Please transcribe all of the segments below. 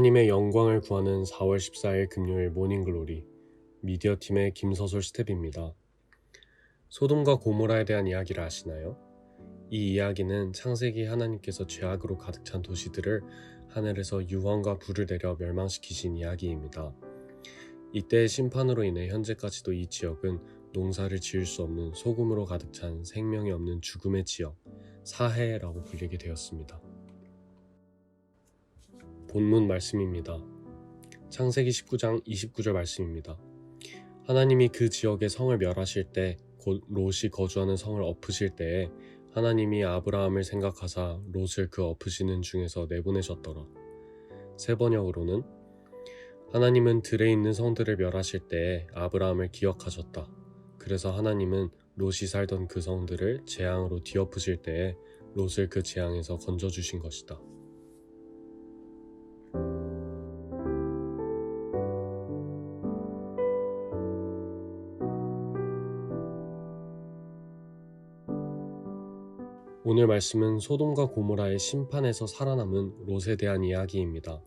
하나님의 영광을 구하는 4월 14일 금요일 모닝글로리 미디어팀의 김서솔 스텝입니다. 소돔과 고모라에 대한 이야기를 아시나요? 이 이야기는 창세기 하나님께서 죄악으로 가득 찬 도시들을 하늘에서 유황과 불을 내려 멸망시키신 이야기입니다. 이때의 심판으로 인해 현재까지도 이 지역은 농사를 지을 수 없는 소금으로 가득 찬 생명이 없는 죽음의 지역, 사해라고 불리게 되었습니다. 본문 말씀입니다. 창세기 19장 29절 말씀입니다. 하나님이 그 지역의 성을 멸하실 때 곧 롯이 거주하는 성을 엎으실 때에 하나님이 아브라함을 생각하사 롯을 그 엎으시는 중에서 내보내셨더라. 세 번역으로는 하나님은 들에 있는 성들을 멸하실 때에 아브라함을 기억하셨다. 그래서 하나님은 롯이 살던 그 성들을 재앙으로 뒤엎으실 때에 롯을 그 재앙에서 건져주신 것이다. 오늘 말씀은 소돔과 고모라의 심판에서 살아남은 롯에 대한 이야기입니다.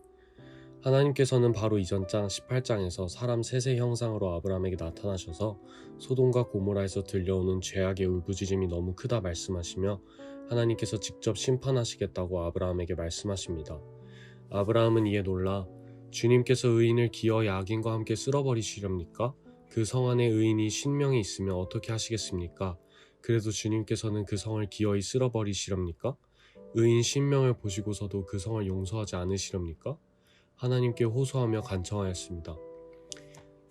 하나님께서는 바로 이전 장 18장에서 사람 셋의 형상으로 아브라함에게 나타나셔서 소돔과 고모라에서 들려오는 죄악의 울부짖음이 너무 크다 말씀하시며 하나님께서 직접 심판하시겠다고 아브라함에게 말씀하십니다. 아브라함은 이에 놀라 주님께서 의인을 기어이 악인과 함께 쓸어버리시렵니까? 그 성 안에 의인이 50명이 있으면 어떻게 하시겠습니까? 그래도 주님께서는 그 성을 기어이 쓸어버리시렵니까? 의인 10명을 보시고서도 그 성을 용서하지 않으시렵니까? 하나님께 호소하며 간청하였습니다.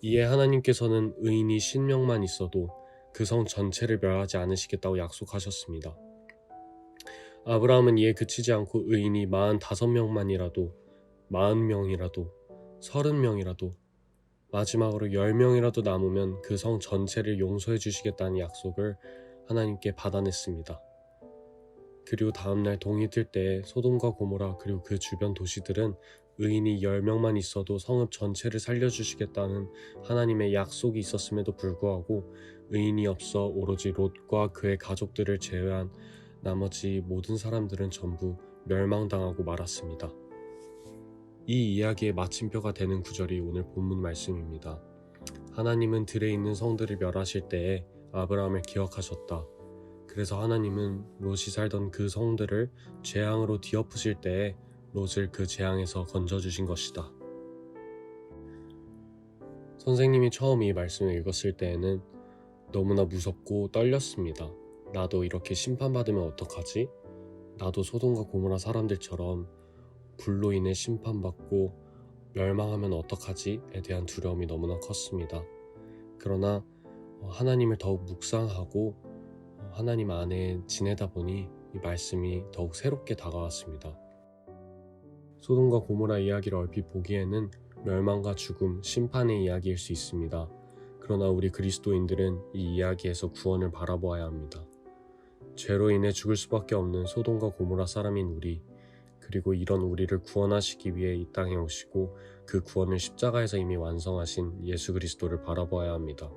이에 하나님께서는 의인이 10명만 있어도 그 성 전체를 멸하지 않으시겠다고 약속하셨습니다. 아브라함은 이에 그치지 않고 의인이 45명만이라도 40명이라도 30명이라도 마지막으로 10명이라도 남으면 그 성 전체를 용서해 주시겠다는 약속을 하나님께 받아냈습니다. 그리고 다음날 동이 뜰 때에 소돔과 고모라 그리고 그 주변 도시들은 의인이 10명만 있어도 성읍 전체를 살려주시겠다는 하나님의 약속이 있었음에도 불구하고 의인이 없어 오로지 롯과 그의 가족들을 제외한 나머지 모든 사람들은 전부 멸망당하고 말았습니다. 이 이야기의 마침표가 되는 구절이 오늘 본문 말씀입니다. 하나님은 들에 있는 성들을 멸하실 때에 아브라함을 기억하셨다. 그래서 하나님은 롯이 살던 그 성들을 재앙으로 뒤엎으실 때에 롯을 그 재앙에서 건져주신 것이다. 선생님이 처음 이 말씀을 읽었을 때에는 너무나 무섭고 떨렸습니다. 나도 이렇게 심판받으면 어떡하지? 나도 소돔과 고모라 사람들처럼 불로 인해 심판받고 멸망하면 어떡하지?에 대한 두려움이 너무나 컸습니다. 그러나 하나님을 더욱 묵상하고 하나님 안에 지내다 보니 이 말씀이 더욱 새롭게 다가왔습니다. 소돔과 고모라 이야기를 얼핏 보기에는 멸망과 죽음, 심판의 이야기일 수 있습니다. 그러나 우리 그리스도인들은 이 이야기에서 구원을 바라보아야 합니다. 죄로 인해 죽을 수밖에 없는 소돔과 고모라 사람인 우리, 그리고 이런 우리를 구원하시기 위해 이 땅에 오시고 그 구원을 십자가에서 이미 완성하신 예수 그리스도를 바라보아야 합니다.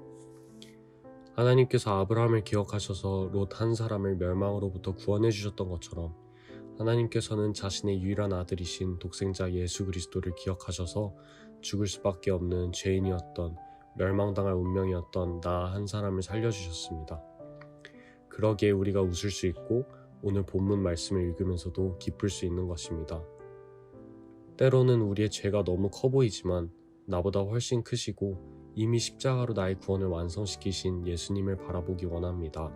하나님께서 아브라함을 기억하셔서 롯 한 사람을 멸망으로부터 구원해 주셨던 것처럼 하나님께서는 자신의 유일한 아들이신 독생자 예수 그리스도를 기억하셔서 죽을 수밖에 없는 죄인이었던 멸망당할 운명이었던 나 한 사람을 살려주셨습니다. 그러기에 우리가 웃을 수 있고 오늘 본문 말씀을 읽으면서도 기쁠 수 있는 것입니다. 때로는 우리의 죄가 너무 커 보이지만 나보다 훨씬 크시고 이미 십자가로 나의 구원을 완성시키신 예수님을 바라보기 원합니다.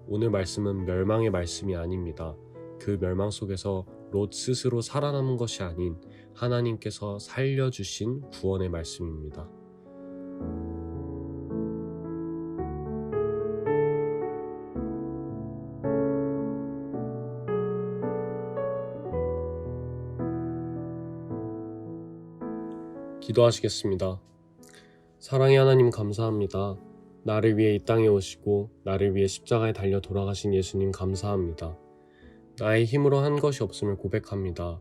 오늘 말씀은 멸망의 말씀이 아닙니다. 그 멸망 속에서 롯 스스로 살아남은 것이 아닌 하나님께서 살려주신 구원의 말씀입니다. 기도하시겠습니다. 사랑의 하나님 감사합니다. 나를 위해 이 땅에 오시고 나를 위해 십자가에 달려 돌아가신 예수님 감사합니다. 나의 힘으로 한 것이 없음을 고백합니다.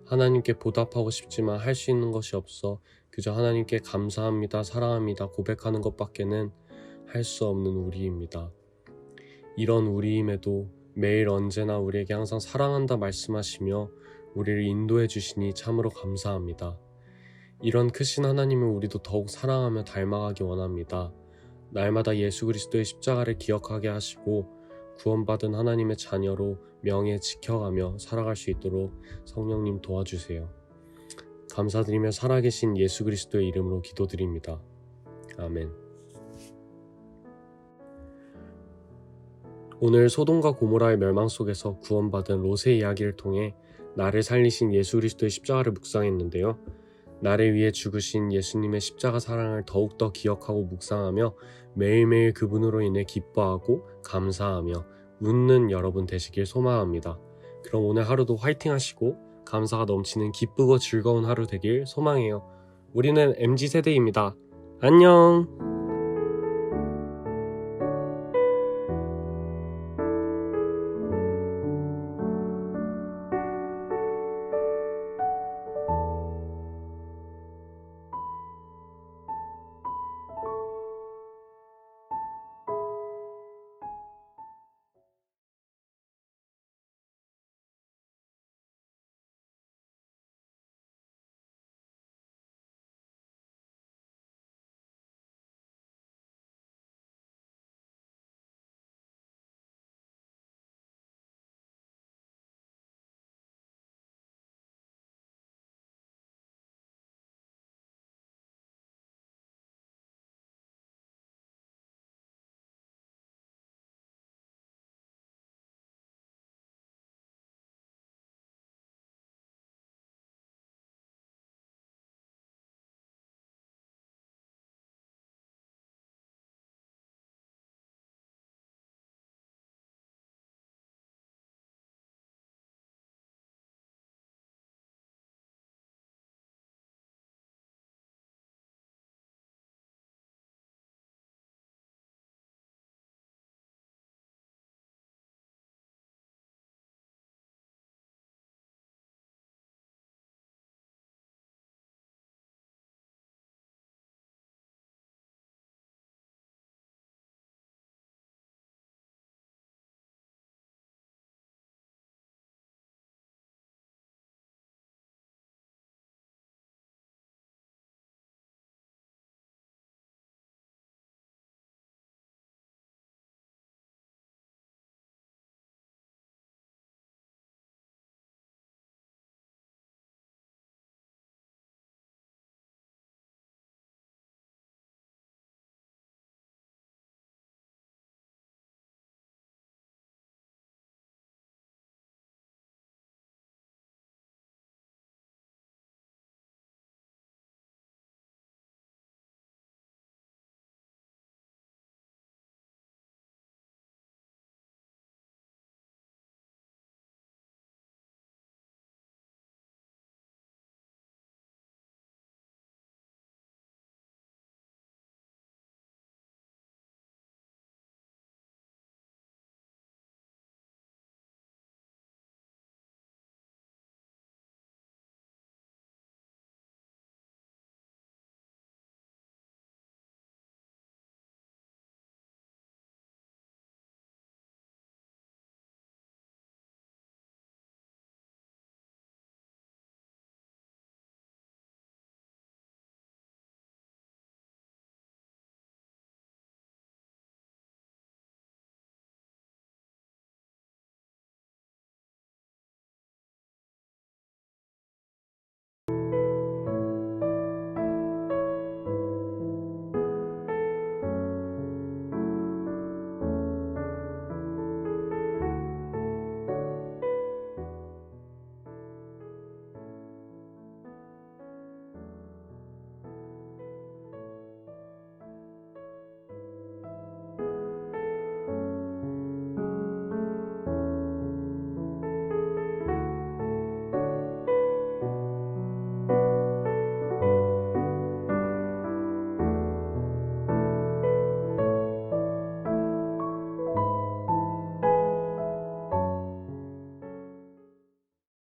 하나님께 보답하고 싶지만 할 수 있는 것이 없어 그저 하나님께 감사합니다, 사랑합니다 고백하는 것밖에는 할 수 없는 우리입니다. 이런 우리임에도 매일 언제나 우리에게 항상 사랑한다 말씀하시며 우리를 인도해 주시니 참으로 감사합니다. 이런 크신 하나님을 우리도 더욱 사랑하며 닮아가기 원합니다. 날마다 예수 그리스도의 십자가를 기억하게 하시고 구원받은 하나님의 자녀로 명예 지켜가며 살아갈 수 있도록 성령님 도와주세요. 감사드리며 살아계신 예수 그리스도의 이름으로 기도드립니다. 아멘. 오늘 소돔과 고모라의 멸망 속에서 구원받은 롯의 이야기를 통해 나를 살리신 예수 그리스도의 십자가를 묵상했는데요. 나를 위해 죽으신 예수님의 십자가 사랑을 더욱더 기억하고 묵상하며 매일매일 그분으로 인해 기뻐하고 감사하며 웃는 여러분 되시길 소망합니다. 그럼 오늘 하루도 화이팅 하시고 감사가 넘치는 기쁘고 즐거운 하루 되길 소망해요. 우리는 MZ세대입니다. 안녕!